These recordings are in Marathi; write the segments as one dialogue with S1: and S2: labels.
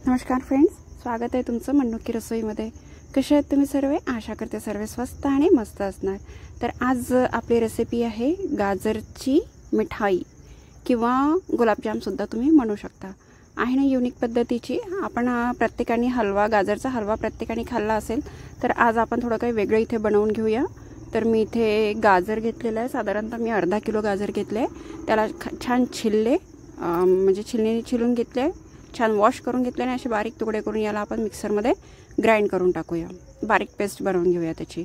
S1: नमस्कार फ्रेंड्स, स्वागत आहे तुमचं मन्नू रसोईमध्ये। कसे आहेत तुम्ही सर्व? आशा करते सर्व स्वस्त आणि मस्त असणार। तर आज आपली रेसिपी आहे गाजरची मिठाई किंवा गुलाबजाम सुद्धा तुम्ही म्हणू शकता। आहे ना युनिक पद्धतीची। आपण प्रत्येकाने हलवा, गाजरचा हलवा प्रत्येकाने खाल्ला असेल, तर आज आपण थोडं काही वेगळं इथे बनवून घेऊया। तर मी इथे गाजर घेतलेला आहे, साधारणतः मी अर्धा किलो गाजर घेतले। त्याला छान छिलले, म्हणजे छिलणीने छिलून घेतले, छान वॉश करून घेतले आणि असे बारीक तुकडे करून याला आपण मिक्सरमध्ये ग्राइंड करून टाकूया। बारीक पेस्ट बनवून घेऊया त्याची।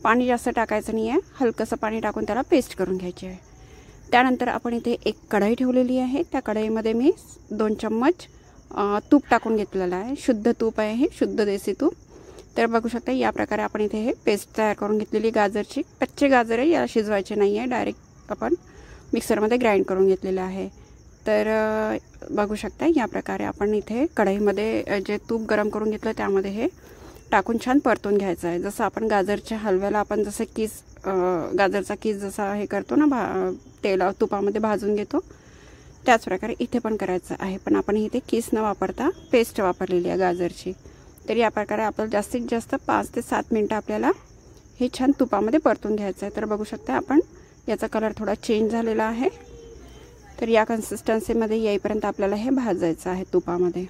S1: पाणी जास्त टाकायचं नाही आहे, हलकंसं पाणी टाकून त्याला पेस्ट करून घ्यायची आहे। त्यानंतर आपण इथे एक कढई ठेवलेली आहे। त्या कढईमध्ये मी 2 चम्मच तूप टाकून घेतलेलं आहे। शुद्ध तूप आहे हे, शुद्ध देसी तूप। तर बघू शकता या प्रकारे आपण इथे हे पेस्ट तयार करून घेतलेली गाजरची। कच्चे गाजर आहे, याला शिजवायचे नाही आहे, डायरेक्ट आपण मिक्सरमध्ये ग्राइंड करून घेतलेलं आहे। तर बघू शकता या प्रकारे आपण इथे कढईमध्ये जे तूप गरम करून घेतलं त्यामध्ये हे टाकून छान परतून घ्यायचं आहे। जसं आपण गाजरच्या हलव्याला आपण जसं किस, गाजरचा किस जसा हे करतो ना, तुपामध्ये भाजून घेतो, त्याच प्रकारे इथे पण करायचं आहे। पण आपण इथे किस न वापरता पेस्ट वापरलेली आहे गाजरची। तर या प्रकारे आपल्याला जास्तीत जास्त 5 ते 7 मिनिटं आपल्याला हे छान तुपामध्ये परतून घ्यायचं आहे। तर बघू शकता आपण याचा कलर थोडा चेंज झालेला आहे। तर या कन्सिस्टन्सीमध्ये येईपर्यंत आपल्याला हे भाजायचं आहे तुपामध्ये।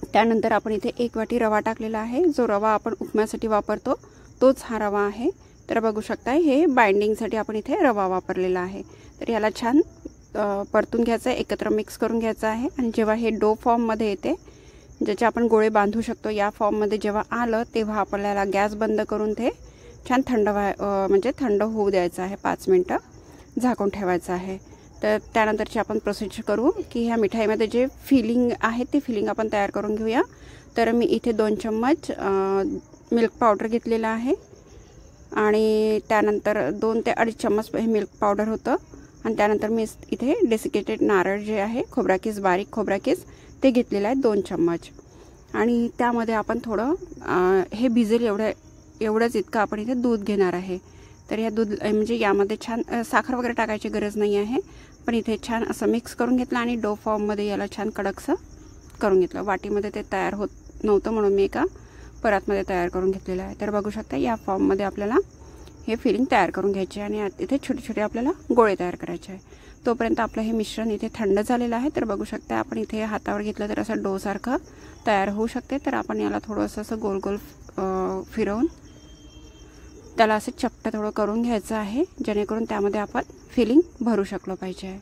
S1: त्यानंतर आपण इथे 1 वाटी रवा टाकलेला आहे। जो रवा आपण उपम्यासाठी वापरतो तोच हा रवा आहे। तर बघू शकता हे बाइंडिंगसाठी आपण इथे रवा वापरलेला आहे। तर याला छान परतून घ्यायचं आहे, एकत्र मिक्स करून घ्यायचं आहे। आणि जेव्हा हे डो फॉर्ममध्ये येते, ज्याचे आपण गोळे बांधू शकतो, या फॉर्ममध्ये जेव्हा आलं तेव्हा आपल्याला गॅस बंद करून ते छान थंड होऊ द्यायचं आहे। 5 मिनिटं झाकून ठेवायचं आहे। तर त्यानंतरची आपण प्रोसिजर करू की ह्या मिठाईमध्ये जे फिलिंग आहे ते फिलिंग आपण तयार करून घेऊया। तर मी इथे 2 चम्मच मिल्क पावडर घेतलेला आहे आणि त्यानंतर 2 ते 2.5 चम्मच हे मिल्क पावडर होतं। आणि त्यानंतर मी इथे डेसिकेटेड नारळ जे आहे, खोबराकीस, बारीक खोबराकीस, ते घेतलेलं आहे 2 चम्मच। आणि त्यामध्ये आपण थोडं हे भिजेल एवढंच इतकं आपण इथे दूध घेणार आहे। तर या दूध म्हणजे यामध्ये छान साखर वगैरे टाकायची गरज नाही आहे, पण इथे छान असं मिक्स करून घेतलं आणि डो फॉर्ममध्ये याला छान कडकसं करून घेतलं। वाटीमध्ये ते तयार होत नव्हतं म्हणून मी एका परातमध्ये तयार करून घेतलेलं आहे। तर बघू शकता या फॉर्ममध्ये आपल्याला हे फिलिंग तयार करून घ्यायचे आणि इथे छोटे छोटे आपल्याला गोळे तयार करायचे आहे। तोपर्यंत आपलं हे मिश्रण इथे थंड झालेलं आहे। तर बघू शकता आपण इथे हातावर घेतलं तर असं डोसारखं तयार होऊ शकते। तर आपण याला थोडंसं असं गोल गोल फिरवून त्याला असं चपटं थोडं करून घ्यायचं आहे, जेणेकरून त्यामध्ये आपण फिलिंग भरू शकलो पाहिजे।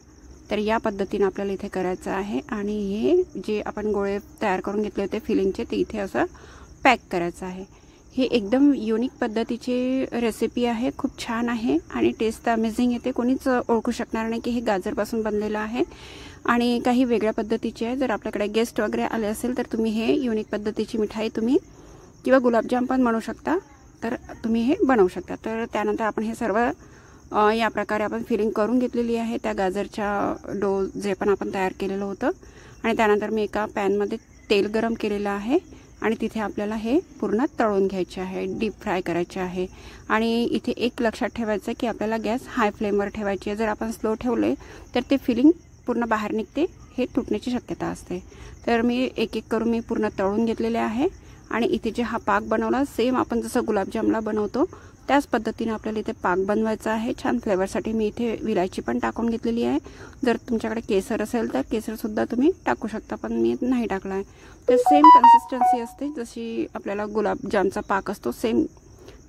S1: तर या पद्धतीने आपल्याला इथे करायचं आहे। आणि हे जे आपण गोळे तयार करून घेतले होते फिलिंगचे, ते इथे असं पॅक करायचं आहे। हे एकदम युनिक पद्धतीची रेसिपी आहे, खूप छान आहे आणि टेस्ट अमेझिंग येते। कोणीच ओळखू शकणार नाही की हे गाजरपासून बनलेलं आहे आणि काही वेगळ्या पद्धतीची आहे। जर आपल्याकडे गेस्ट वगैरे आले असेल तर तुम्ही हे युनिक पद्धतीची मिठाई तुम्ही किंवा गुलाबजाम पण बनवू शकता, तर तुम्ही हे बनवू शकता। तर त्यानंतर आपण हे सर्व या प्रकारे आपण फिलिंग करून घेतलेली आहे त्या गाजरच्या डो जे पण आपण तयार केलेलं होतं। आणि त्यानंतर मी एका पॅनमध्ये तेल गरम केलेलं आहे आणि तिथे आपल्याला हे पूर्ण तळून घ्यायचे आहे, डीप फ्राय करायचे आहे। आणि इथे एक लक्षात ठेवायचं की आपल्याला गॅस हाय फ्लेमवर ठेवायची आहे। जर आपण स्लो ठेवले तर ते फिलिंग पूर्ण बाहेर निघते, हे तुटण्याची शक्यता असते। तर मी एक एक करून मी पूर्ण तळून घेतलेले आहे। आणि इथे जे हा पाक बनवला, सेम आपण जसं गुलाबजामला बनवतो त्याच पद्धतीने आपल्याला इथे पाक बनवायचा आहे। छान फ्लेवरसाठी मी इथे विलायची पण टाकून घेतलेली आहे। जर तुमच्याकडे केसर असेल तर केसरसुद्धा तुम्ही टाकू शकता, पण मी नाही टाकला आहे। तर सेम कन्सिस्टन्सी असते जशी आपल्याला गुलाबजामचा पाक असतो, सेम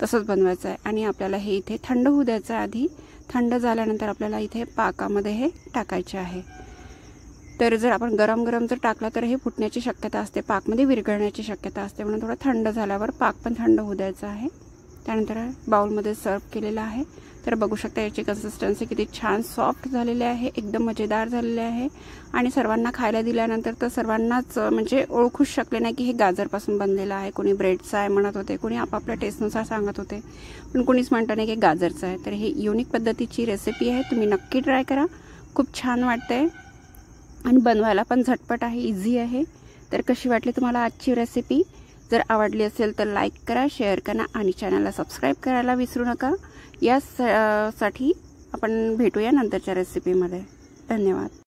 S1: तसंच बनवायचं आहे। आणि आपल्याला हे इथे थंड होऊ द्यायचं आहे आधी। थंड झाल्यानंतर आपल्याला इथे पाकामध्ये हे टाकायचे आहे। तर जर आपण गरम गरम जर टाकलं तर हे फुटण्याची शक्यता असते, पाकमध्ये विरघळण्याची शक्यता असते, म्हणून थोडं थंड झाल्यावर पाक पण थंड होऊ द्यायचा आहे। त्यानंतर बाउलमध्ये सर्व केलेलं आहे। तर बघू शकता याची कन्सिस्टन्सी किती छान सॉफ्ट झालेली आहे, एकदम मजेदार झालेले आहे। आणि सर्वांना खायला दिल्यानंतर तर सर्वांनाच म्हणजे ओळखूच शकले नाही की हे गाजरपासून बनलेलं आहे। कोणी ब्रेडचं आहे म्हणत होते, कोणी आपापल्या टेस्टनुसार सांगत होते, पण कोणीच म्हणतं नाही की गाजरचं आहे। तर हे युनिक पद्धतीची रेसिपी आहे, तुम्ही नक्की ट्राय करा, खूप छान वाटते आणि बनवायला पण झटपट आहे, इझी आहे। तर कशी वाटली तुम्हाला आजची रेसिपी? जर आवडली असेल तर लाईक करा, शेअर करा आणि चॅनलला सबस्क्राईब करायला विसरू नका। यासाठी आपण भेटूया नंतरच्या रेसिपीमध्ये। धन्यवाद।